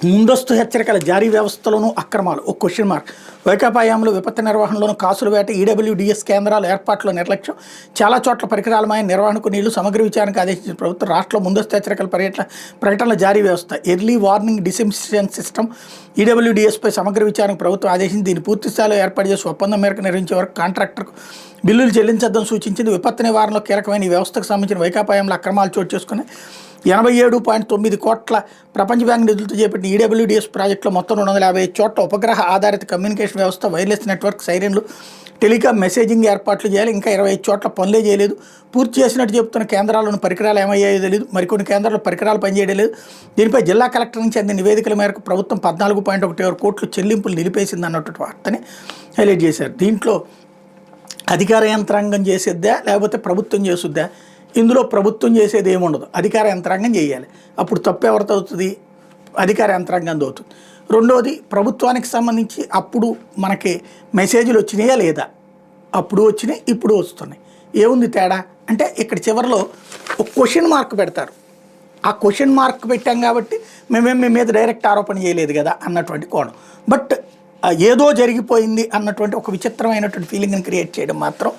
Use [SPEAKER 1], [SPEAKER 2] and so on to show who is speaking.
[SPEAKER 1] ముందస్తు హెచ్చరికల జారీ వ్యవస్థలోనూ అక్రమాలు ఒక క్వశ్చన్ మార్క్. వైకాపా హయాంలో విపత్తు నిర్వహణలోనూ కాసుల వేట, ఈడబ్ల్యూడిఎస్ కేంద్రాల ఏర్పాట్లో నిర్లక్ష్యం, చాలా చోట్ల పరికరాలమైన నిర్వహణకు నీళ్లు, సమగ్ర విచారణకు ఆదేశించిన ప్రభుత్వం. రాష్ట్రంలో ముందస్తు హెచ్చరికల ప్రకటనల జారీ వ్యవస్థ, ఎర్లీ వార్నింగ్ డిసెన్సిషన్ సిస్టమ్, ఈడబ్ల్యూడిఎస్పై సమగ్ర విచారణకు ప్రభుత్వం ఆదేశించి దీన్ని పూర్తి స్థాయిలో ఏర్పాటు చేసి ఒప్పందం మేరకు నిర్వహించే వరకు కాంట్రాక్టర్కు బిల్లులు చెల్లించొద్దని సూచించింది. విపత్తు నివారణలో కీలకమైన ఈ వ్యవస్థకు సంబంధించిన వైకాపా హయాంలో అక్రమాలు చోటు చేసుకుని 87.9 కోట్ల ప్రపంచ బ్యాంక్ నిధులతో చేపట్టిన ఈడబ్ల్యూడిఎస్ ప్రాజెక్టులో మొత్తం 255 చోట్ల ఉపగ్రహ ఆధారిత కమ్యూనికేషన్ వ్యవస్థ, వైర్లెస్ నెట్వర్క్, సైరన్లు, టెలికాం మెసేజింగ్ ఏర్పాట్లు చేయాలి. ఇంకా 25 చోట్ల పనులే చేయలేదు. పూర్తి చేసినట్టు చెబుతున్న కేంద్రాల్లోని పరికరాలు ఏమయ్యాయో తెలియదు. మరికొన్ని కేంద్రాల్లో పరికరాలు పనిచేయడం లేదు. దీనిపై జిల్లా కలెక్టర్ నుంచి అందిన నివేదికల మేరకు ప్రభుత్వం 14.16 కోట్లు చెల్లింపులు నిలిపేసింది అన్నట్టు వార్తని హైలైట్ చేశారు. దీంట్లో అధికార యంత్రాంగం చేసేద్దా లేకపోతే ప్రభుత్వం చేసుద్దా? ఇందులో ప్రభుత్వం చేసేది ఏముండదు, అధికార యంత్రాంగం చేయాలి. అప్పుడు తప్పు ఎవరితో అవుతుంది? అధికార యంత్రాంగం అవుతుంది. రెండోది, ప్రభుత్వానికి సంబంధించి అప్పుడు మనకి మెసేజ్లు వచ్చినాయా లేదా? అప్పుడు వచ్చినాయి, ఇప్పుడు వస్తున్నాయి. ఏముంది తేడా అంటే ఇక్కడ చివరిలో ఒక క్వశ్చన్ మార్క్ పెడతారు. ఆ క్వశ్చన్ మార్క్ పెట్టాం కాబట్టి మేమేం మీ మీద డైరెక్ట్ ఆరోపణ చేయలేదు కదా అన్నటువంటి కోణం. బట్ ఏదో జరిగిపోయింది అన్నటువంటి ఒక విచిత్రమైనటువంటి ఫీలింగ్ని క్రియేట్ చేయడం మాత్రం